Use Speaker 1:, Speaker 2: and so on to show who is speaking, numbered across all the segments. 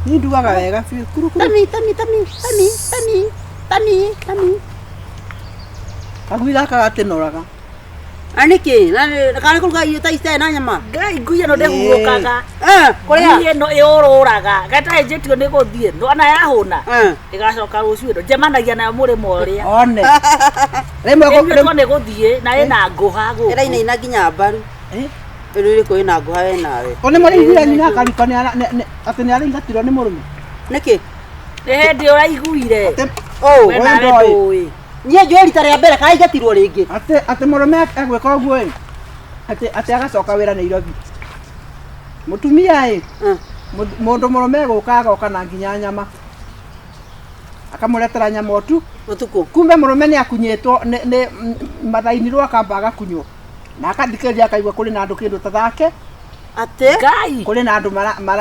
Speaker 1: Ni ndugaga wega biũ kuru kuru. Tami. Kaguira kagatenoraga.
Speaker 2: Aniki, na kana kuruga iyo taiste na nyama.
Speaker 3: Ngai nguya no ndehurukaga. Kuria no yoruraga. Gata jetio ni guthie. Ndo ana yahuna. Igacoka ruciu ndo njemanagia na murimo uria.
Speaker 1: One.
Speaker 3: Remwe ni guthie na ina nguha gu.
Speaker 2: Era ina nginya mbaru. Iri ko ina nguha we nawe.
Speaker 1: One mari iguira nyina kariko ni ati ni ari ngatirwo ni murume.
Speaker 2: Niki?
Speaker 3: Ni hindi uraiguire.
Speaker 2: Oh,
Speaker 3: we ndoi. Niĩ
Speaker 2: njũĩ rita rĩa mbere kana ingatirwo rĩngĩ.
Speaker 1: Ati mũrũme agwĩka ũguo ĩ. Ati agacoka wĩra Nairobi. Mũtumia ĩ. Mũndũ mũrũme gũka agoka na nginya nyama. Akamũretera nyama tu.
Speaker 2: Ũtukũ.
Speaker 1: Kumbe mũrũme nĩ akunyĩtwo nĩ mathaini rwa kamba agakunywo. Na akathikĩrĩria akaigua kũrĩ na andũ kĩndũ ta thake.
Speaker 2: Atĩ?
Speaker 3: Ngai.
Speaker 1: Kũrĩ na andũ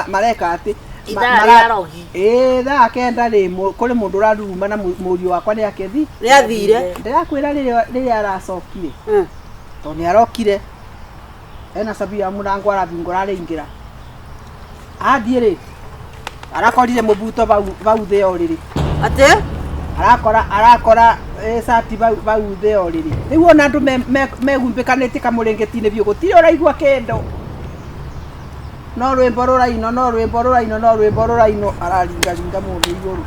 Speaker 1: mareka atĩ. Thaa kenda rĩ kũrĩ mũndũ ũraruruma na mũriũ wakwa nĩ akethi.
Speaker 2: Nĩ athire.
Speaker 1: Ndĩrakwĩra rĩrĩa aracokire. Tondũ nĩ arokire. Ena cabi ya mũrango arabingũra arĩingĩra. Athiĩ rĩ. Arakorire mũbuto bau thĩ o rĩrĩ.
Speaker 2: Atĩ?
Speaker 1: Arakora cati bau thĩ o rĩrĩ. Rĩu ona andũ megumbĩkanĩte kamũrĩngĩti-inĩ biũ gũtirĩ ũraigua kĩndũ. No rwimbo rũraino araringaringa mũndũ igũrũ.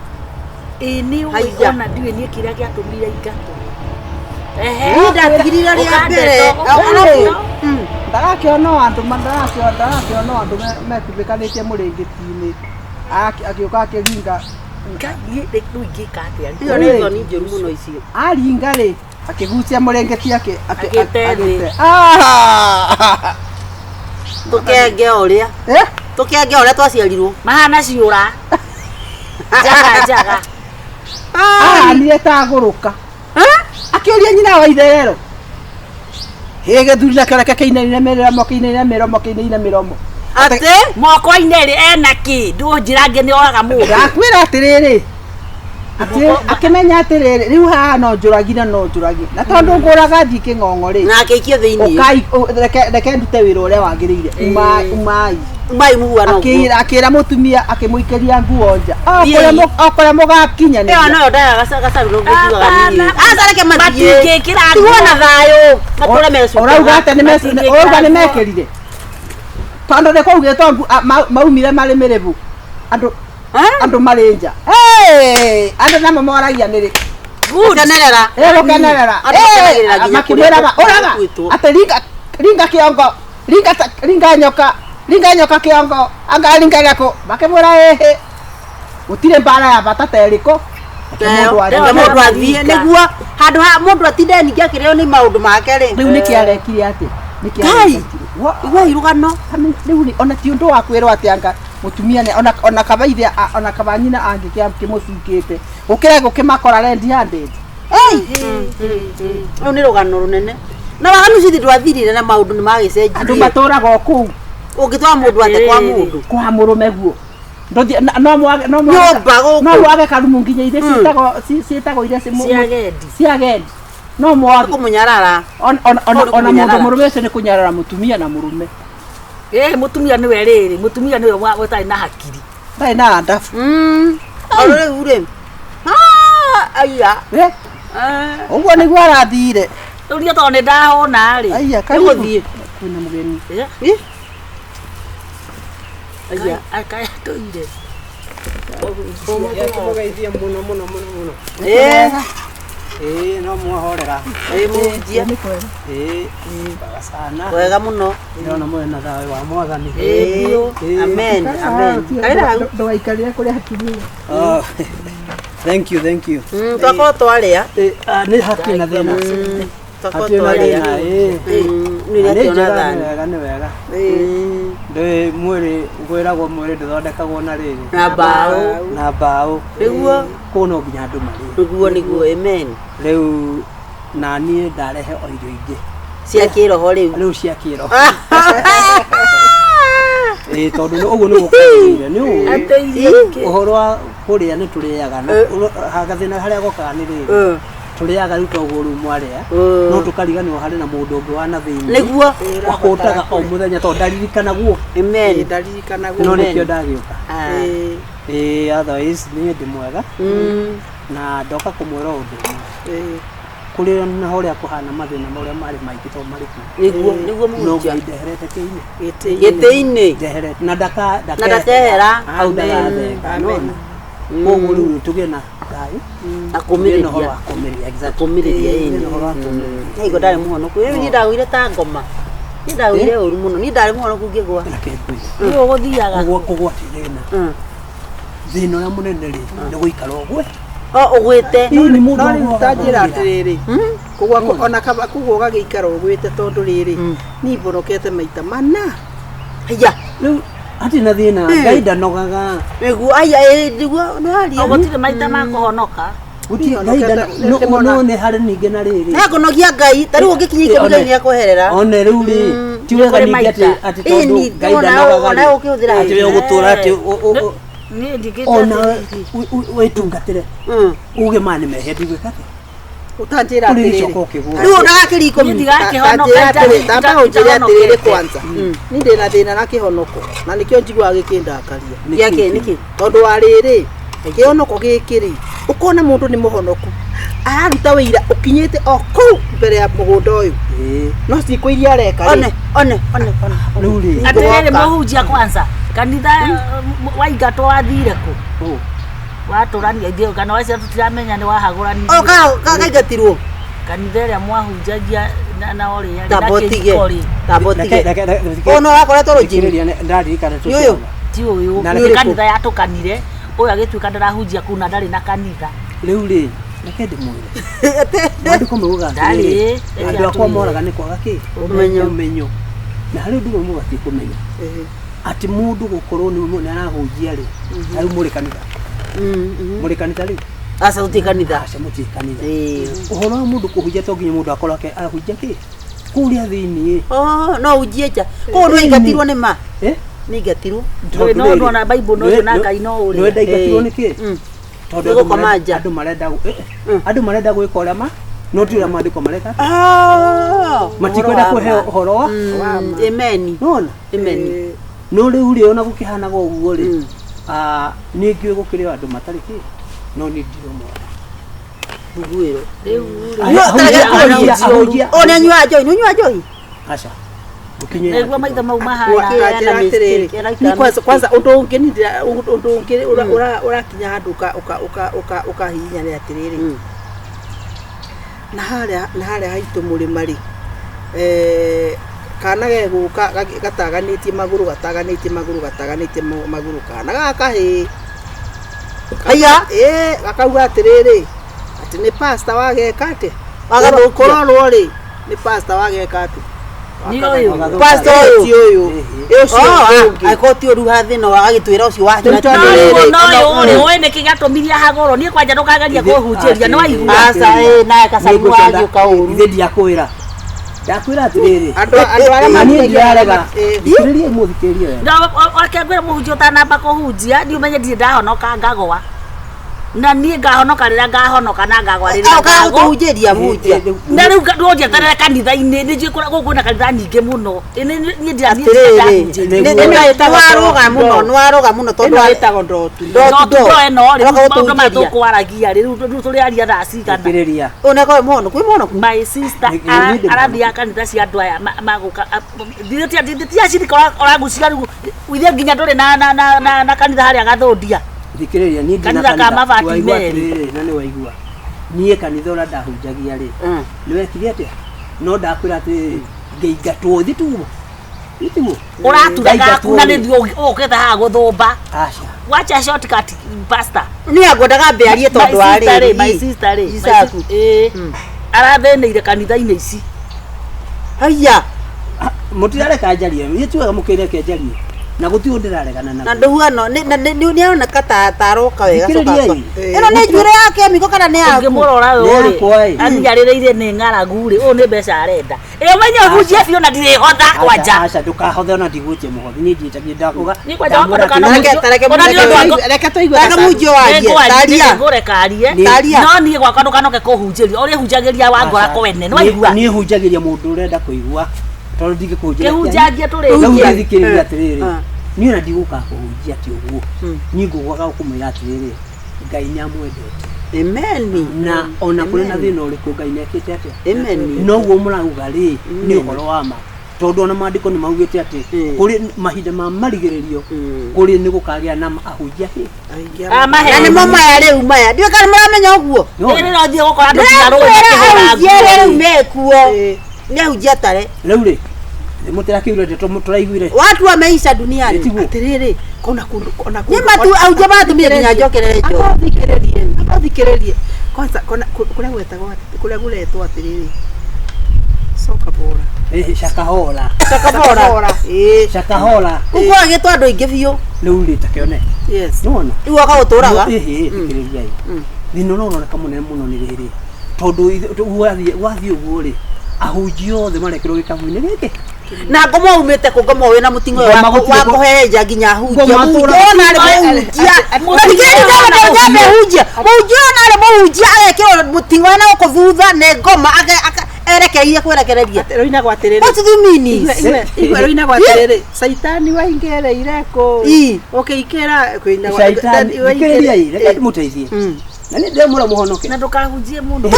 Speaker 3: Ini uona ndiwe nie kiria giatumire ingato.
Speaker 2: Ni ndatigirire rĩa mbere.
Speaker 1: Ndarakĩona andũ mekumbĩkanĩtie mũrĩngĩti-inĩ. Agĩũka akĩringa.
Speaker 3: Ngai ndũingĩka atĩa.
Speaker 2: Iyo nĩ thoni njũru mũno icio.
Speaker 1: Aringa rĩ akĩgucia mũrĩngĩti agĩte.
Speaker 2: Tukenge uria. Tukenge uria twaciarirwo.
Speaker 3: Mahana ciura. Jaga.
Speaker 1: Nĩ taguruka. Akĩoria nyina wa itherero. Gĩthuri na kĩreke kĩinaine mĩromo.
Speaker 2: Atĩ
Speaker 3: moko-inĩ rĩ ena kĩ ndũnjirange nĩ oraga mũndũ.
Speaker 1: Ndakwĩra atĩrĩrĩ. Akĩmenya atĩrĩrĩ rĩu haha no njũragi. Na tondũ ngũraga thiĩ kĩng'ong'o rĩ.
Speaker 2: Na akĩikio thĩinĩ.
Speaker 1: Reke ndute wĩra ũrĩa wagĩrĩire.
Speaker 2: Umai mũhuano.
Speaker 1: Akĩra mũtumia akĩmũikĩria nguo nja. Okũrĩa mũgakinya nĩ.
Speaker 2: Ĩyo no ndaga gacaru ngĩjuaga niĩ. Acareke mathiĩ.
Speaker 3: Matingĩkĩra
Speaker 2: tuona thayũ. Matũre mecu.
Speaker 1: Ũrauga atĩ nĩ mekĩrire. Tondũ nĩ kũugĩtwo maumire marĩ mĩrĩbu. Andũ marĩ nja. Andũ namo moragia nĩrĩ.
Speaker 2: Gũkenerera.
Speaker 1: Gũkenerera. Makĩmwĩraga ũraga atĩ ringa kĩongo. Ringa nyoka kĩongo. Anga ringa gĩako. Makĩmwĩra gũtirĩ mbara ya bata ta ĩrĩkũ.
Speaker 2: Mũndũ athiĩ nĩguo handũ ha mũndũ atinde ningĩ akĩrĩo nĩ maũndũ make rĩ.
Speaker 1: Rĩu nĩkĩ arekire atĩ.
Speaker 2: Igua irugano.
Speaker 1: Rĩu ona ti ũndũ wa kwĩrwo atĩ anga mũtumia ona kabaithe ona kabanyina angĩkĩmũcukĩte. Gũkĩra gũkĩmakora red handed.
Speaker 2: Rĩu nĩ rũgano rũnene. Na waganu cithi ndwathirire na maũndũ nĩ magĩcenjirie.
Speaker 1: Andũ matũraga o kũu.
Speaker 2: Ũngĩtwara mũndũ atĩ kwa mũndũ.
Speaker 1: Kwa mũrũme guo. No mwage karumu nginya iria ciĩtagwo iria ciagendi. No mwage
Speaker 2: kũmũnyarara.
Speaker 1: Ona mũndũ mũrũme ũcio nĩ kũnyarara mũtumia na mũrũme.
Speaker 3: Mũtumia nĩwe rĩrĩ. Mũtumia nĩwe ũtarĩ na hakiri.
Speaker 1: Ndarĩ na ndabu.
Speaker 2: Rĩu rĩ. Aya.
Speaker 1: Ũguo nĩguo arathire.
Speaker 3: Rĩu niĩ tondũ nĩ ndahona rĩ.
Speaker 1: Aya
Speaker 2: gũthiĩ.
Speaker 1: Kwĩna mũgeni.
Speaker 3: Aya akaya tũire.
Speaker 4: Kũmũgeithia mũno. No mwahorera.
Speaker 2: Mũnjia.
Speaker 4: Sana.
Speaker 2: Wega mũno.
Speaker 4: Ndĩrona mwena thayũ wa Mwathani.
Speaker 2: Amen.
Speaker 1: Ndũgaikarĩre kũrĩa hakiri.
Speaker 4: Thank you.
Speaker 2: Twakorwo twarĩa.
Speaker 4: Nĩ hatirĩ na thĩna.
Speaker 2: Twakorwo twarĩa.
Speaker 4: Nĩ wega. Ndĩ mwĩrĩ ngwĩragwo mwĩrĩ ndũthondekagwo na rĩrĩ. Na mbaũ.
Speaker 2: Nĩguo
Speaker 4: kũu no nginya andũ marĩ.
Speaker 2: Nĩguo amen.
Speaker 4: Rĩu na niĩ ndarehe o irio ingĩ.
Speaker 2: Cia kĩroho rĩu.
Speaker 4: Rĩu cia kĩroho. Tondũ ũguo nĩ gũkũire nĩ ũhoro wa kũrĩa nĩ tũrĩaga na gathĩna harĩa gokaga nĩ rĩrĩ. Tũrĩaga rĩu toguo rĩu mwarĩa no tũkariganĩrwo harĩ na mũndũ ũngĩ wa na thĩinĩ.
Speaker 2: Nĩguo
Speaker 4: wakũtaga o mũthenya tondũ ndaririkanaguo.
Speaker 2: Amen.
Speaker 4: No nĩkĩo ndagĩũka. Otherwise ni ndi mwega na ndoka kumwira undu kuri na horia kuhana mathina maria mari maiki to mari ku
Speaker 2: niguo muhunjia
Speaker 4: ndeherete kiini
Speaker 2: gitiini
Speaker 4: ndeherete na
Speaker 2: ndakehera
Speaker 4: au ndagathenga koguo riu tugie na thai
Speaker 2: akumirĩria
Speaker 4: kumiriria
Speaker 2: nĩgo ndarĩ mũhonoku niĩ ndagũire ta ngoma niĩ ndagũire ũru mũno niĩ ndarĩ mũhonoku ngĩgwa
Speaker 3: nĩ ũgũthiaga
Speaker 4: kũgwa thĩna thĩna ũrĩa mũnene rĩ nĩ gũikara ũgwe
Speaker 2: ũgwĩte
Speaker 1: no rĩu tanjĩra atĩrĩrĩ kũgwa ona kaba kũgwa ũgagĩikara ũgwĩte tondũ rĩrĩ niĩ mborokete maita mana
Speaker 2: haya
Speaker 4: rĩu ati na thina ngai ndanogaga
Speaker 2: nĩguo aya nĩguo nĩwaria
Speaker 3: gũtirĩ maita ma kũhonoka
Speaker 4: no nĩ harĩ ningĩ na rĩrĩ
Speaker 2: nĩakũnogia ngai ta rĩu ũngĩkinya ikũmi nĩ akweherera
Speaker 4: one rĩu rĩ ti wega ningĩ atĩ tondũ ngai ndanogaga atĩ we ũgũtũra atĩ
Speaker 3: niĩ ndingĩte
Speaker 4: ona wĩtungatĩre uge mani mehe ndigwĩka atĩ
Speaker 1: utanjĩra atĩrĩrĩ
Speaker 2: rĩu ndagakĩria ikũmi
Speaker 1: tamba ũnjĩre atĩrĩrĩ kwanza niĩ ndĩna thĩna na kĩhonoko na nĩkĩo njiguaga gĩkĩndakaria
Speaker 2: gĩake nĩkĩ
Speaker 1: tondũ wa rĩrĩ kĩhonoko gĩkĩ rĩ ũkona mũndũ nĩ mũhonoku araruta wĩira ũkinyĩte o kũu mbere ya mũgũnda ũyũ no cikũ iria areka
Speaker 2: one
Speaker 4: rĩu rĩ
Speaker 3: atĩrĩrĩ mũhunjia kwanza kanitha waingatwo wathire kũ watũrania ithuĩ kana wacia tũtiramenya nĩ wahagũrani
Speaker 2: kaingatirwo
Speaker 3: kanitha ĩrĩa mwahunjagia na ũrĩa
Speaker 2: tabotige ono wakoretwo rũjini
Speaker 4: ndaririkana
Speaker 2: ũyũ
Speaker 3: ti ũyũ nĩ kanitha yatũkanire ũyũ agĩtuĩka ndarahunjia kũu na ndarĩ na kanitha
Speaker 4: rĩu rĩ reke ndĩmwĩre maandĩko mauga atĩrĩrĩ andũ akwa moraga nĩ kwaga kĩ ũmenyo na harĩ ũndũ ũmwe mũbatiĩ kũmenya atĩ mũndũ gũkorwo nĩ arahunjia rĩ rĩu mũrĩ kanitha mũrĩ kanitha rĩu
Speaker 2: aca gũtirĩ kanitha
Speaker 4: aca mũtirĩ kanitha ũhoro wa mũndũ kũhunjia to nginya mũndũ akorwo ahunjia kĩ kũrĩa thĩiniĩ
Speaker 2: no hunjie nja kũu nĩ aingatirwo nĩ ma nĩ aingatirwo
Speaker 3: no ndona Bible no na Ngai no ũrĩa
Speaker 4: nĩ ndaingatirwo nĩ kĩ tondũ andũ marenda gwĩka ũrĩa ma no ti ũrĩa maandĩko mareka matikwenda kũhe ũhoro wa
Speaker 2: amen
Speaker 4: nona
Speaker 2: amen
Speaker 4: no rĩu rĩ ona gũkĩhanaga ũguo rĩ nĩ ngĩũĩ gũkĩrĩ andũ matarĩ kĩ no nĩ ndirĩ mwana
Speaker 2: buguĩro
Speaker 4: ahunjia
Speaker 2: ona nyua njohi nĩnyua njohi
Speaker 4: aca
Speaker 3: nĩguo maitho mau mahana
Speaker 1: kwanza ũndũ ũngĩ ũrakinya handũ ũkahihinya nĩ atĩrĩrĩ na harĩa haitũ mũrĩma rĩ kana gegũka gataganĩtie magũrũ kana gaka hĩ
Speaker 2: haya
Speaker 1: gakauga atĩrĩrĩ atĩ nĩ pastor wageka atĩ wagakorwo rĩ nĩ pastor wageka atĩ
Speaker 2: pastor ũyũ aikoti ũru hathĩna agĩtwĩra ũcio wake
Speaker 3: no ũrĩ nĩ kĩgatũmirie hagũrũ niĩ kwanja ndũkageria kũhunjĩria nĩ waigua
Speaker 2: aca naye kacabu wagĩũka ũru
Speaker 4: ithe ndiakwĩra ndakwĩra atĩrĩrĩ
Speaker 1: andũ arĩa
Speaker 4: manĩndirarega thikĩrĩria mũthikĩrĩria
Speaker 3: wakengwĩra mũhunjia ũtanamba kũhunjia nĩ ũmenye ndirĩ ndahonoka ngagwa na niĩ ngahonoka rĩrĩa ngahonoka na ngagwa rĩrĩa
Speaker 2: kũhunjĩria munjia
Speaker 3: na rĩu ndũnjeterere kanitha-inĩ nĩ njũĩ gũkwĩna kanitha nyingĩ mũno niĩ
Speaker 2: nĩwaroga mũno tondũ
Speaker 1: wĩtagwo ndotu
Speaker 3: ĩno rĩ maũndũ maya tũkwaragia rĩ rĩu tũrĩaria thaa cigana
Speaker 2: ũneko mũhono kwĩ mũhonoku
Speaker 3: my sister arathiaga kanitha cia andũ aya magũka ndithĩtiacirika ũragucia rĩu ithe nginya ndũrĩ na kanitha harĩa gathũndia
Speaker 4: thikĩrĩria niĩ
Speaker 3: kanitha ka mabati merĩ
Speaker 4: na nĩ waigua niĩ kanitha ũrĩa ndahunjagia rĩ nĩ wekire atĩa no ndakwĩra atĩ ngĩingatwo thitumo
Speaker 3: ũratuga gaku na nĩthiĩ ũkĩte haha gũthũmba
Speaker 4: aca
Speaker 3: wacha shortcut pastor
Speaker 2: nĩ angwendaga mbĩarie tondũ wa rĩrĩ
Speaker 3: my sister rĩ arathĩnĩire kanitha-inĩ ici
Speaker 2: haya
Speaker 4: mũtirareka njarie niĩ tiwega mũkĩreke njarie na gũtirĩ ndĩraregana
Speaker 2: na nduhuano nĩ aroneka ta aroka wega
Speaker 4: ĩno
Speaker 2: nĩ njuĩrĩ yake miko kana nĩ yaku
Speaker 3: ngĩmũrora ũyũ aniarĩrĩirie nĩ ng'aragu rĩ ũyũ nĩ mbeca arenda ũmenye ũhunjie biũ na ndirĩhotha kwanja
Speaker 4: aca ndũkahothe ona ndigũnjie mũhothi niĩ ndiĩtagie ndakuga
Speaker 3: niĩ kwanja wakorokana
Speaker 2: reke tũigue mũnjio warie
Speaker 3: taria no niĩ gwakwa ndũkanoke kũhunjĩria ũrĩa hunjagĩria wa ngora kwene nĩ waigua
Speaker 4: niĩ hunjagĩria mũndũ ũrenda kũigua tondũ ndingĩkũhunjĩria
Speaker 3: kĩhunjangia
Speaker 4: rĩu thikĩrĩria atĩrĩrĩ niĩ ona ndigũka kũhunjia ti ũguo niĩ ngũgwaga kũmwĩra atĩrĩrĩ Ngai nĩamwendete
Speaker 2: Amen.
Speaker 4: na ona kũrĩ na thĩna ũrĩkũ Ngai nĩekĩte atĩa
Speaker 2: Amen.
Speaker 4: noguo mũrauga rĩ nĩ ũhoro wa ma tondũ ona maandĩko nĩ maugĩte atĩ kũrĩ mahinda ma marigĩrĩrio kũrĩ nĩ gũkagĩa na ahunjia
Speaker 2: na nĩ mo maya rĩu maya ndiũ kana mũramenya ũguo
Speaker 3: nĩ no thiĩ gũkora andũ nginya rũĩ
Speaker 2: makĩhũra nguo mekuo nĩ ahunjia tare
Speaker 4: rĩu rĩ mũtĩrakĩure tũraiguire
Speaker 2: watu wameisha duniani
Speaker 1: atirĩrĩ kona kona
Speaker 2: ni matu ahunjia matumire nginya njokerere njo
Speaker 1: athikĩrĩrie kwanza kũrĩa gũretwo atĩrĩrĩ soka bora
Speaker 4: Shakahola
Speaker 2: kuko agĩtwa andũ aingĩ biũ
Speaker 4: rĩu rĩ takĩone
Speaker 1: yes
Speaker 4: nona
Speaker 2: rĩu agagũtũraga
Speaker 4: thikĩrĩriai thĩna ũroneka mũnene mũno nĩ rĩrĩ tondũ wathiĩ ũguo rĩ ahunjia othe marekĩrwo gĩkabu-inĩ gĩkĩ
Speaker 2: na ngomo umĩte kũ ngomo wĩna mũting'o wa kũheja nginya ahunjia mũhunjia ona arĩ mũhunjia agekĩrwo mũting'o na gũkũ thutha nĩ ngoma erekeire kwerekereria
Speaker 1: roina gwatirĩrĩ
Speaker 2: what do you mean
Speaker 1: roina gwatirĩrĩ saitani waingĩrĩire kũ ũkĩikĩra kwĩna
Speaker 4: saitani waingĩrĩire reke mũteithie na nĩ ndĩmũra mũhonoke
Speaker 3: na ndũkahunjie mũndũ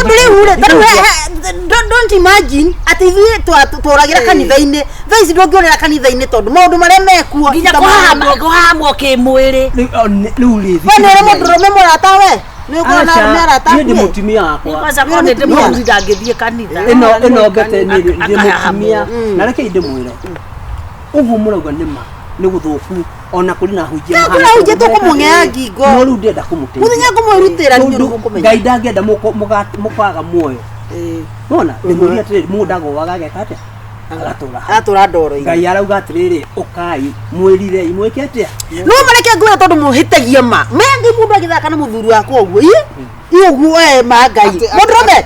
Speaker 2: don't imagine atĩ ithuĩ tũragira kanitha-inĩ thaa ici ndũngĩũrĩra kanitha-inĩ tondũ maũndũ marĩa mekuo
Speaker 3: nginya kũhahamwo kĩmwĩrĩ
Speaker 4: rĩu rĩ
Speaker 2: we nĩ ũrĩ mũndũrũme mũrata we nĩ ũkuona nĩ arata
Speaker 4: niĩ ndĩ mũtumia wakwa
Speaker 3: kwanza korwo nĩ ndĩmũthuri ndangĩthiĩ kanitha
Speaker 4: ĩno ngete ndĩ mũtumia na reke ndĩmwĩre ũguo mũrauga nĩma nĩ gũthũku ona kũrĩ na ahunjia
Speaker 2: mahana kũrĩ ahunjia tũkũmũng'ea ngingo
Speaker 4: no rĩu ndĩenda kũmũteithia
Speaker 2: mũthenya kũmwĩrutĩra nĩ ũrũ kũmenya
Speaker 4: Ngai ndangĩenda mũkaga muoyo nona ndĩmũria atĩrĩrĩ mũndũ ndagoaga ageka atĩa
Speaker 2: agatũra ndoro-inĩ
Speaker 4: Ngai arauga atĩrĩrĩ ũkai mwĩrirei mwĩke atĩa
Speaker 2: no mareke ngwĩra tondũ mũhĩtagia ma mengi mũndũ agĩthaka na mũthuri wakwa ũguo ũguo Mangai mũndũrũme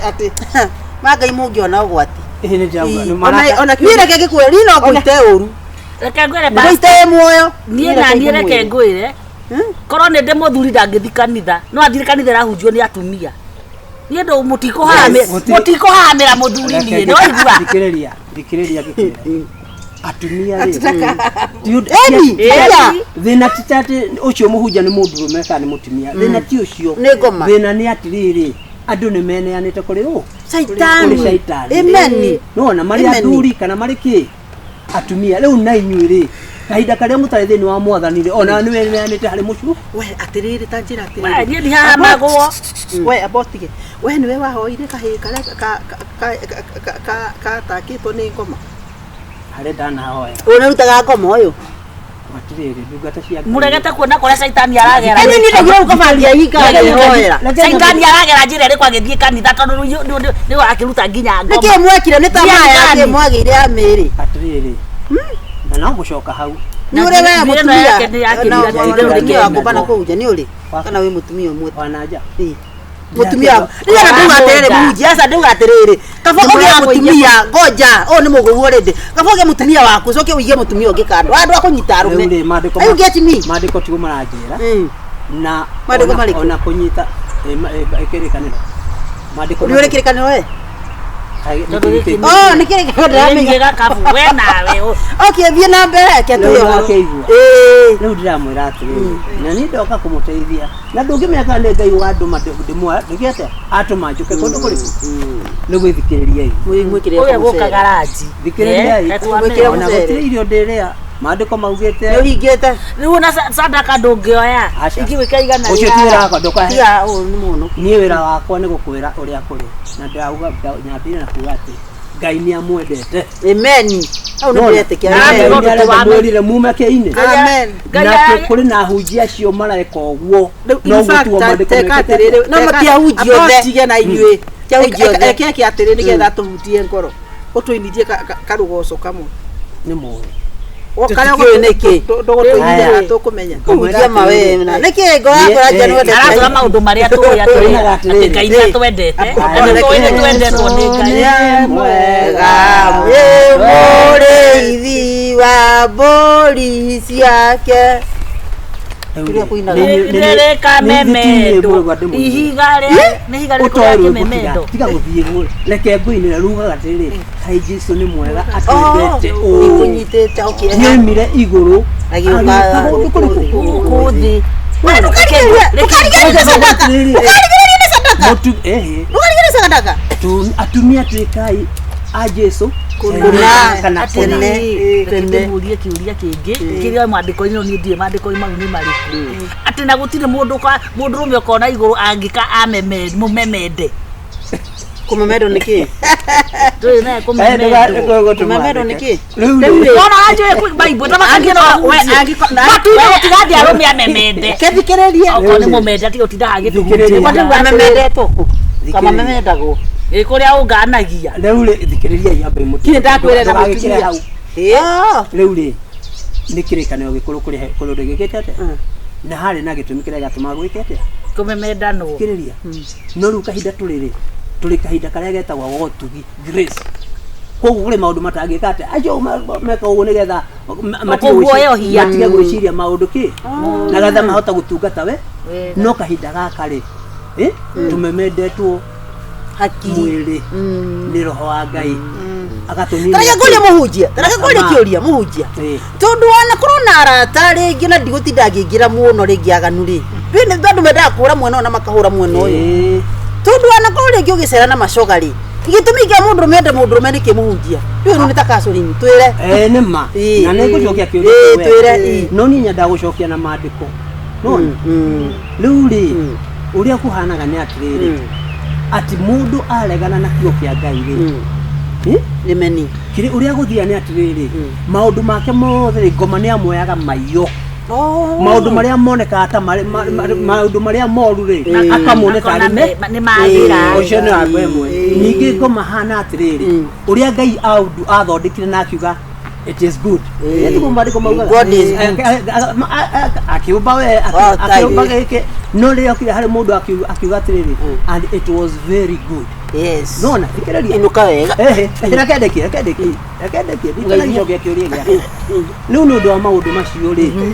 Speaker 2: Mangai mũngĩona ũgwati niĩ reke ngĩkwĩra niĩ no ngũite ũru
Speaker 3: reke ngwĩre
Speaker 2: ngũite muoyo
Speaker 3: niĩ na niĩ reke ngwĩre korwo nĩ ndĩmũthuri ndangĩthi kanitha no athire kanitha rahunjio nĩ atumia niĩ ndũ mũtikũhahamĩra mũthuri niĩ nĩ waigua
Speaker 4: thikĩrĩria atumia rĩ thĩna ti atĩ ũcio mũhunjia nĩ mũndũrũme kana nĩ mũtumia thĩna ti ũcio thĩna nĩ atĩrĩrĩ andũ nĩ meneanĩte kũrĩ ũ
Speaker 2: saitani amen
Speaker 4: nona marĩ athuri kana marĩ kĩ atumia rĩu na inyuĩ rĩ kahinda karĩa mũtarĩ thĩinĩ wa mwathani rĩ ona nĩ weneanĩte harĩ mũcu
Speaker 1: we atĩrĩrĩ ta njĩra
Speaker 3: atĩrĩrĩ niĩ ndihahamagwo
Speaker 1: we abotige we nĩwe wahoire kahĩĩ karĩa gatakĩtwo nĩ ngoma
Speaker 4: harĩ ndanahoya
Speaker 2: ũnarutaga ngoma ũyũ
Speaker 4: atĩrĩrĩ ndungata cia
Speaker 3: mũregete kuona kũrĩa saitani aragera
Speaker 2: nĩ nĩndagĩra ũkabandia hikahoera
Speaker 3: saitani aragera njĩra ĩrĩkũ agĩthiĩ kanitha tondũ nĩ wakĩruta nginya ngoma
Speaker 2: nĩkĩ mwekire nĩ ta maya mwagĩire ya mĩrĩ
Speaker 4: atĩrĩrĩ na no gũcoka hau
Speaker 2: nĩ ũrĩ we mũtumia wa ngũmba na kũhunjia nĩ ũrĩ kana wĩ mũtumia ũmwe
Speaker 4: wananja
Speaker 2: mũtumia nĩgetha ndauga atĩrĩrĩ mũhunjia aca ndauga atĩrĩrĩ kaba ũgĩe mũtumia ngoja ũyũ nĩ mũgũgu rĩndĩ kaba ũgĩe mũtumia waku ũcoke ũige mũtumia ũngĩ kando andũ a kũnyita arũme you get me
Speaker 4: maandĩko tigo maranjĩra na
Speaker 2: maandĩko marĩkũ
Speaker 4: ona kũnyita kĩrĩkanĩro maandĩko
Speaker 2: nĩ ũrĩ kĩrĩkanĩro we nĩ kĩrĩkanĩro ndĩramenya
Speaker 3: gakabu we nawe
Speaker 2: okay thiĩ na mbere reke tuyo
Speaker 4: rĩu ndĩramwĩra atĩrĩrĩ na niĩ ndoka kũmũteithia na ndũngĩmenya nĩ Ngai ũgandũma ndĩgĩate atũma njũke kũndũ kũrĩkũ nĩ gwĩthikĩrĩriai
Speaker 3: ũyũ gũkaga ranji
Speaker 4: thikĩrĩriai ona gũtirĩ irio ndĩrĩa maandĩko maugĩte
Speaker 2: nĩ ũhingĩte
Speaker 3: rĩu na sadaka ndũngĩoya ingĩwĩka igana
Speaker 4: ũcio ti wĩra wakwa ndũkahe
Speaker 2: ũyũ nĩ mũno
Speaker 4: niĩ wĩra wakwa nĩ gũkwĩra ũrĩa kũrĩ na ndauga nyambĩrĩria na kuuga atĩ Ngai nĩ amwendete
Speaker 2: amen au nĩ ndĩretĩkia
Speaker 4: mwĩrire mume kĩ-inĩ na kũrĩ na ahunjia acio mareka ũguo no gũtuo maandĩko
Speaker 2: no matiahunjio
Speaker 1: othe na inyuĩ eke atĩrĩ nĩgetha tũhutie ngoro ũtũinithie karũgoco kamwe
Speaker 4: nĩ mũĩ
Speaker 2: Tutikio niki
Speaker 1: ndũgũtũinithia tũkũmenya
Speaker 2: kũhunjia mawena nĩkĩ ngoro yakwa njya nĩ wendete
Speaker 3: arathura maũndũ marĩa tũĩ atĩ Ngai nĩ atwendete na tũĩ nĩ twendetwo nĩ Ngai
Speaker 2: mwega mũrĩithi wa mbũri ciake Kiria kuina.
Speaker 3: Nere kamemendo. Ihigare nĩ higare kũrĩa kĩmemendo.
Speaker 4: Tiga gũthiĩ guo. Reke ngũinĩra rugaga atĩrĩ. Hai Jesũ nĩ mwega atwendete.
Speaker 2: Ikunyitĩte okay.
Speaker 4: Nĩoimire igũrũ.
Speaker 2: Agĩũka
Speaker 3: kũthĩ.
Speaker 4: Atumia twĩkai a Jesũ
Speaker 3: kana tene mũrie kĩũria kĩngĩ kĩrĩa maandĩko-inĩ niĩ ndiĩ maandĩko-inĩ mau nĩ marĩkũ atĩ na gũtirĩ mũndũrũme ũkona igũrũ angĩka mũmemende
Speaker 2: kũmemendo nĩkĩ
Speaker 3: ndũĩ naye
Speaker 2: kũmemendo nĩkĩ
Speaker 3: ona anjũĩ kwĩ Bible tamakangĩra we matuire gũtigathi arũme amemende
Speaker 2: kethikĩrĩria
Speaker 3: okorwo nĩ mũmende atiga ũtindaga agĩtũhunjia
Speaker 2: amemendetwo kama memendagwo
Speaker 3: kũrĩa ũnganagia
Speaker 4: rĩu thikĩrĩria yambe
Speaker 2: kire ndakwĩra na
Speaker 4: gũkinya hau rĩu rĩ nĩ kĩrĩkanĩro gĩkũrũ kũrĩ gĩkĩte atĩa na harĩ na gĩtũmi kĩrĩa gĩatũmaga gwĩke atĩa
Speaker 3: kũmemendanwo
Speaker 4: kĩrĩria no rĩu kahinda tũrĩ kahinda karĩa getagwo wotugi grace koguo kũrĩ maũndũ matangĩka atĩa acio meka ũguo nĩgetha matige gwĩciria maũndũ kĩ na getha mahota gũtungata we no kahinda gaka rĩ tumemendetwo mwĩrĩ nĩ roho wa Ngai agatũnina
Speaker 2: tareke ngoria mũhunjia kĩũria mũhunjia tondũ wana korona arata rĩngĩ na ndigũtinda ngĩingĩra muno rĩngĩ aganu rĩ andũ mendaga kũhũra mwena ũyũ na makahũra mwena ũyũ tondũ wana korwo rĩngĩ ũgĩcera na macoga rĩ gĩtũmi kĩa mũndũrũme ende mũndũrũme nĩ kĩmũhunjia rĩu nĩ ta Caroline twĩre
Speaker 4: nĩ ma na nĩ ngũcokia kĩũria
Speaker 2: twĩre
Speaker 4: no niĩ nyendaga gũcokia na maandĩko nona rĩu rĩ ũrĩa kũhanaga nĩ atĩrĩrĩ ati mũndũ aregana na kiugo kĩa Ngai rĩ
Speaker 2: Amen
Speaker 4: kire ũrĩa gũthia nĩ atĩrĩrĩ maũndũ make mothe ngoma nĩ amoyaga maiyo maũndũ marĩa monekaga ta maũndũ marĩa moru rĩ akamoneka
Speaker 3: nĩ mathira
Speaker 4: ũcio nĩ wa kwemwe ningĩ ngoma hana atĩrĩrĩ ũrĩa Ngai athondekire na akiuga it is good
Speaker 2: God is
Speaker 4: akiumba we akiumba gĩkĩ no rĩrĩa okire harĩ mũndũ akiuga atĩrĩrĩ and it was very good
Speaker 2: yes
Speaker 4: nona thikĩrĩria
Speaker 2: inuka wega
Speaker 4: rekendekie ndikanacokia kĩũria gĩake rĩu nĩ ũndũ wa maũndũ macio rĩ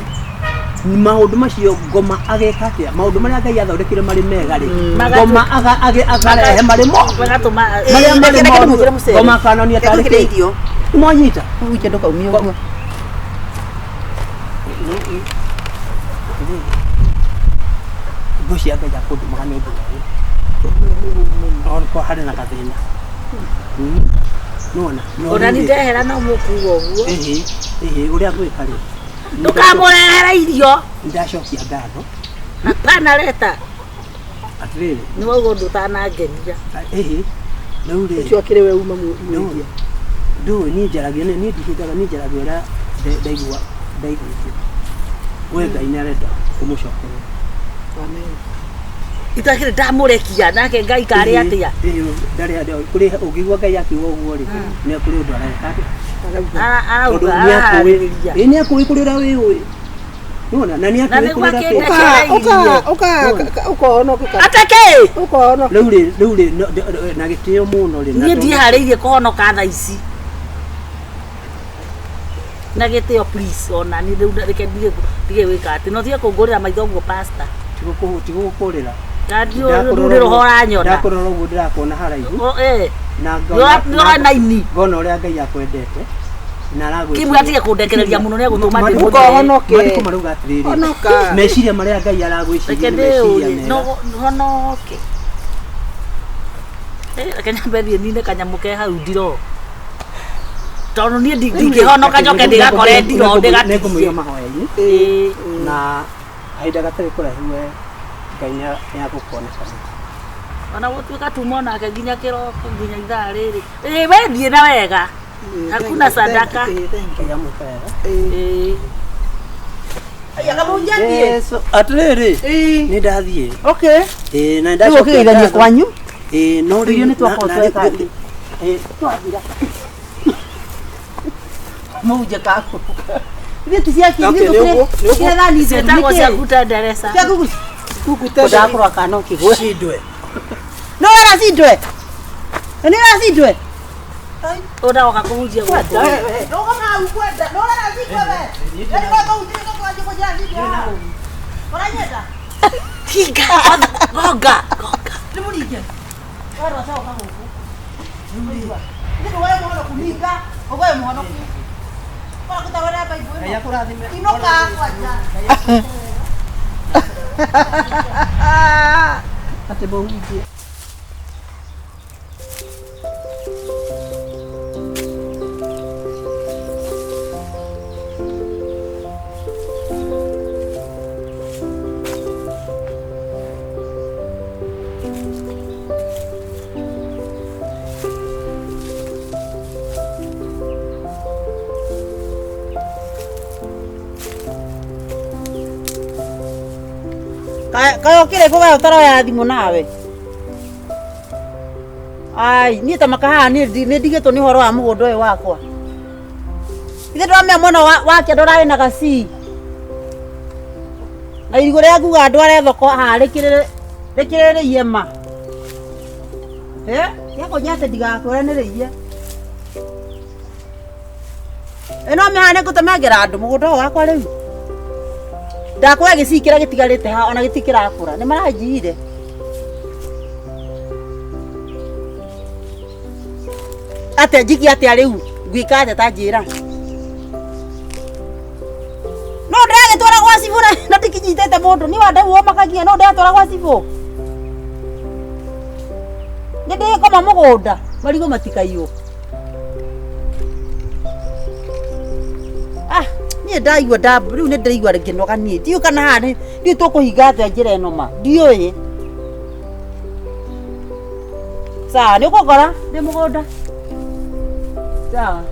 Speaker 4: maũndũ macio ngoma ageka atĩa maũndũ marĩa Ngai athondekire marĩ mega rĩ ngoma agarehe marĩ mo ngoma akanania tarĩ
Speaker 2: irio
Speaker 4: mwanyita
Speaker 2: ũhunjia ndũkaumia ũguo
Speaker 4: ngũcia Ngai akũndũmaga nĩ ũndũ wayo harĩ na gathĩna nona
Speaker 3: ona nĩ ndehera no mũkuga ũguo
Speaker 4: ũrĩa gwĩka rĩ
Speaker 3: ndũkamũrehere irio
Speaker 4: ndacokia ngatho
Speaker 3: hapana leta
Speaker 4: atĩrĩrĩ
Speaker 3: nĩ wauga ũndũ ũtanangenia
Speaker 4: rĩu rĩ
Speaker 2: ũcio akĩrĩ we uma mũhunjia
Speaker 4: ndũĩ niĩ njaragia ũrĩa ndaigua we Ngai nĩ arenda kũmũcokerera
Speaker 3: itakĩrĩ ndamũrekia nake Ngai karĩ atĩa
Speaker 4: kũrĩ ũngĩigua Ngai akiuga ũguo rĩ nĩ kũrĩ ũndũ areka
Speaker 3: araharĩrĩria
Speaker 4: nĩ akũĩ kũrĩ ũrĩa wĩũĩ nona na nĩ akũĩ kũrĩ ũrĩa
Speaker 3: atake
Speaker 4: rĩu rĩ na gĩtĩo mũno rĩ
Speaker 3: niĩ ndiĩharĩirie kũhonoka thaa ici na gĩtĩo please ona niĩ rĩu reke ndige wĩka atĩ no tige kũngũrĩra maitho ũguo pastor
Speaker 4: tigũkũrĩra
Speaker 3: rĩu roho ranyona
Speaker 4: ndakũrora ũguo ndĩrakuona haraihu na
Speaker 3: ngona naini
Speaker 4: ngona ũrĩa Ngai akwendete na aragwĩka
Speaker 3: kimwe atige kũndekereria mũno nĩ egũtũma
Speaker 4: maandĩko marauga atĩrĩrĩ meciria marĩa Ngai aragwĩciria nĩ meciria mega
Speaker 3: honoke reke nyambe thiĩ nine kanyamũ ke hau ndiro tondũ niĩ ndingĩhonoka njoke ndĩgakore ndiro
Speaker 4: nĩngũmũiga mahoya-inĩ na kahinda gatarĩ kũraihu we Ngai nĩ agũkuonekana
Speaker 3: ona gũtuĩka tuma nake nginya kĩroko nginya ithaa rĩrĩ we thiĩ na wega hakuna sadaka
Speaker 4: atĩrĩrĩ nĩ ndathiĩ na
Speaker 2: nĩndacokithania kwanyu
Speaker 4: no
Speaker 2: irio nĩ twakoca twathira mũhunjia kaku ithuĩ ti ciakinyithani
Speaker 3: ciĩtagwo ciakuta nderesa
Speaker 2: ndakorwo akana ũkĩgwe
Speaker 4: cindwe
Speaker 2: no aracindwe nĩ aracindwe
Speaker 3: ũndagoka kũhunjia gwitũ
Speaker 2: Oranyenda.
Speaker 3: Kinga. Gonga.
Speaker 2: Ni muringe. Waro sawa kama huko. Ni muringe. Ndio wewe mwana kuninga, wewe mwana ku. Kwa kutawala hapa hivyo.
Speaker 4: Kaya kurathime.
Speaker 2: Inoka kwaja.
Speaker 1: Ate bohuje.
Speaker 2: Kayo kire ko gayo taro ya thimo nawe. Ai, ni tamaka ha ni ndigeto ni horo wa mugondo uyu wakwa. Ithe ndwamea mwana wake ndorare na gasi. Na irigo ria nguga ndware thoko ha rekirere yema. Yako nyate ndigakore ni riye. Eno mehane kutemagera andu mugondo wakwa riu. Ndakwa gicikira gitigarite ha ona gitikira kura ni maranjire ate jiki ate ariu gwika ate tajira no ndage twara gwa sibura na tikinyitete mundu ni wanda uo makagia no ndage twara gwa sibu ndinde koma mugunda marigo matikaio ni ndaigua ndambu riu ni ndaigua nginoga nie ndiu kana hane ndiu tukuhinga atia njira eno ma ndiui sawa ni ukogora ndi mugunda sawa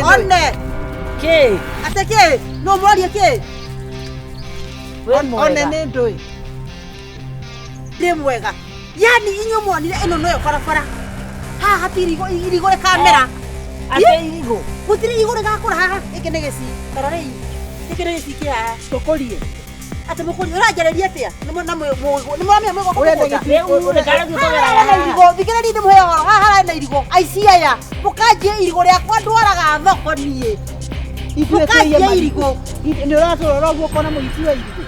Speaker 2: One.
Speaker 1: Ke.
Speaker 2: Ate ke? No mwaria ke?
Speaker 1: One ni ndui.
Speaker 2: Ndi mwega. Yani inyo mwanire eno noyo barabara. Ha hatirigo irigo le kamera.
Speaker 3: Ate irigo.
Speaker 2: Gutiri irigo le gakora haha ikene geci. Tarore ikene geci kia tokorie. Ate mukuri urajareria atia? Ni mwamia mwego.
Speaker 1: Urenda gitiko.
Speaker 3: Ndakara gutogera
Speaker 2: na irigo. Thikira ndi muheo. Haha na irigo. Aici aya. Mukanjie irigo riakwa ndwaraga thoko nie. Mukanjie irigo.
Speaker 1: Ni uratora uguo kona muitwe irigo.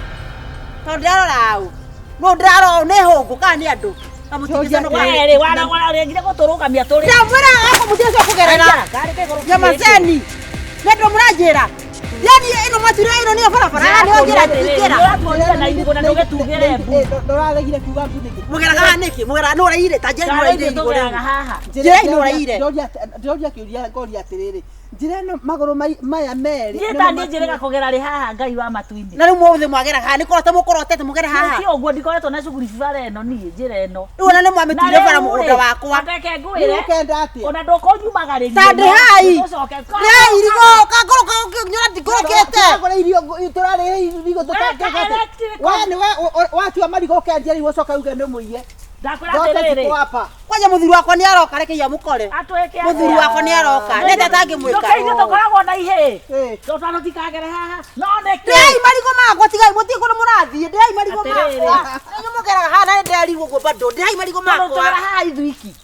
Speaker 2: No ndarora au. No ndarora ne hongo kana ni andu. Kamutikizano kwa
Speaker 3: ere wana rengire guturukamia turi.
Speaker 2: Ya mwera ako mutieso kugerera. Jamazeni. Nendo muranjira. Yani ino matira ino ni barabara ni onjira tikira.
Speaker 3: Na irigo na ndogetugere mbu.
Speaker 1: Ndoraregire kuga mbu niki.
Speaker 2: Mugera kana niki? Mugera no raire tajeri no raire irigo.
Speaker 3: Haha.
Speaker 2: Njira ino raire.
Speaker 1: Ndoria kiuria ngori atiriri. Njira no maguru maya meri.
Speaker 3: Ni ta ndi njire gakogera ri haha ngai wa matuini.
Speaker 2: Na riu mothe mwagera haha ni korete mukorotete mugera haha.
Speaker 3: Ti oguo ndikoretwo na cuguri bara eno ni njira eno.
Speaker 2: Riu na mwamitire bara mugunda wakwa.
Speaker 3: Ndeke ngwire.
Speaker 1: Ukenda atia.
Speaker 3: Ona ndokonyumagariria.
Speaker 2: Tande hai. Ya irigo kagoro nyora ndikorokete.
Speaker 1: Agora irio turare irigo tutakekete. Wani watua marigo kendia rigo coka uge no muiye.
Speaker 3: Ndakora terere.
Speaker 2: Kwaja muthuru wakwa ni aroka reke ya mukore.
Speaker 3: Atweke.
Speaker 2: Muthuru wakwa ni aroka. Nete tangi mwika.
Speaker 3: Ndokaine tokoragwo na ihe. Totano tikagere haha. No neke.
Speaker 2: Ndei marigo makwa tigai mutie kono murathie. Ndei marigo makwa. Nyo mukera haha na ndei rigo bado. Ndei marigo makwa.
Speaker 3: Totara haha ithuiki.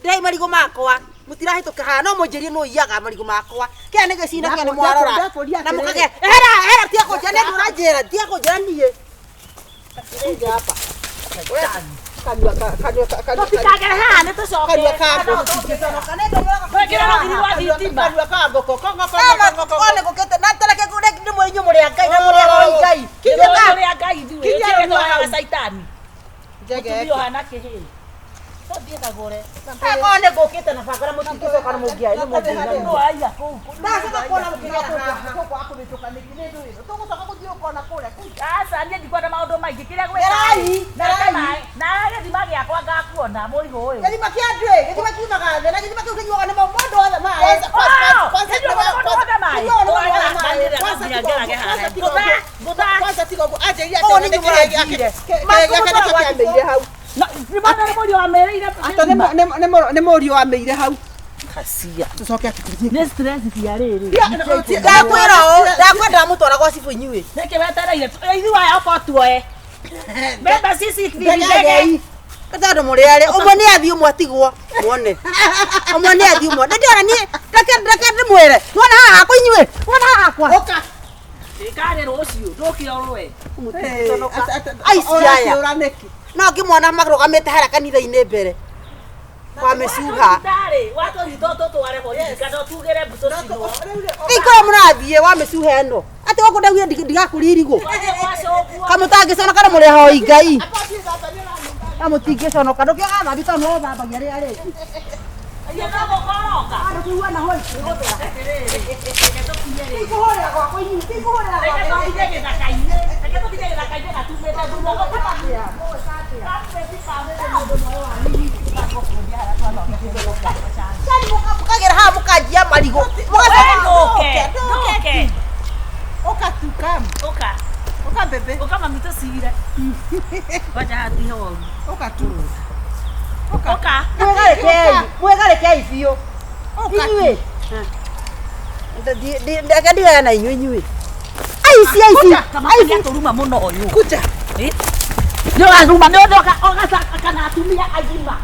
Speaker 2: Ndei marigo makwa. Mutirahituka haha no munjirie no iyaga marigo makwa. Kia nege cina kia ni mwarora. Na mukage. Hera tia ko jane ndurajera. Tia ko janie. Ija hapa.
Speaker 1: Kanua.
Speaker 3: Tikagere haha ni tucoke.
Speaker 1: Kanua kambo.
Speaker 3: Wekira no ngiri wa thitima.
Speaker 1: Kanua kambo kongo.
Speaker 2: Ole kokete na teleke kude ndi mwenyu muri akai na muri akai.
Speaker 3: Kiyo ka muri akai ndiwe. Kiyo ka saitani.
Speaker 1: Jege.
Speaker 3: Kiyo hana kehe. Tũthiĩ kagũre.
Speaker 2: Akone ngũkĩte na bangara mũtingĩcoka na mũngĩaĩ nĩ mũndũ.
Speaker 3: No aya kũu.
Speaker 1: Ndacoka kuona mũkĩra kũu akũmĩtũka nĩkĩ nĩ ndũĩ. Tũgũcoka gũthiĩ ũkona kũrĩa kũu.
Speaker 3: Aca niĩ ndikwenda maũndũ maingĩ kĩrĩa gwĩka. Na gĩthima gĩakwa ngakuona mũrigo ũyũ.
Speaker 1: Gĩthima kĩa ndũĩ, gĩthima kiumaga thĩ na gĩthima kĩu kĩnyuaga nĩ mũndũ wothe maĩ. Kwanza tiga ũguo anjĩrire atĩ nĩ kĩrĩa gĩake. Kĩamĩire hau. Nĩ mũriũ wamĩire hau.
Speaker 3: Kacia.
Speaker 1: Tũcoke atithiĩ.
Speaker 3: Nĩ stress cia rĩrĩ.
Speaker 2: Ndakwĩra ũũ, ndakwenda mũtwara gwa cibu inyuĩ.
Speaker 3: Nĩkĩ wetereire ithuĩ aya okorwo tuoe. Mbembe cici ndege.
Speaker 2: Tondũ mũrĩ arĩ ũmwe nĩ athiĩ ũmwe atigwo muone. Ũmwe nĩ athiĩ ũmwe. Ndĩrona niĩ ndeke ndĩmwĩre. Tuona haha hakwa inyuĩ. Tuona haha hakwa.
Speaker 3: Ũka. Ndĩkarĩ rũciũ ndũkĩra ũrwe.
Speaker 2: Aici aya. No ngĩmwona marũgamĩte harĩa kanitha-inĩ mbere. Kwa mĩcuha.
Speaker 3: Ndarĩ watũnyitwo tũtware borithi kana tugĩre mbũtũ cinwo.
Speaker 2: Ikora mũrathiĩ wa mĩcuha ĩno. Atĩ gũkũ ndauga ndigakũria irigũ. Kamũtangĩconoka na mũrĩ ahoi Ngai. Kamũtingĩconoka ndũkĩo gathambi tondũ no thambagia rĩa rĩ.
Speaker 3: Iyo no gũkoroka.
Speaker 2: Andũ kĩigua na hoi.
Speaker 1: Kũhũrĩra gwakwa inyuĩ, kũhũrĩra gwakwa.
Speaker 3: Reke tũthiĩ gĩthaka-inĩ. Reke tũthiĩ gĩthaka-inĩ gatumĩte thutha gũkoma.
Speaker 2: Mũkagĩra haha mũkanjia marigũ.
Speaker 3: Ndũke.
Speaker 1: Ũka tu kam.
Speaker 3: Ũka.
Speaker 1: Ũka bebe.
Speaker 3: Ũka mami tũcire. Wacha hatihe woru.
Speaker 1: Ũka tu.
Speaker 3: Ũka.
Speaker 2: Mwĩgarekei biũ. Inyuĩ. Ndeke ndigaya na inyuĩ. Aici.
Speaker 3: Aici tũruma mũno ũyũ.
Speaker 1: Kuja.
Speaker 3: Nĩ ũgaruma nĩ ũndoka kana atumia agima.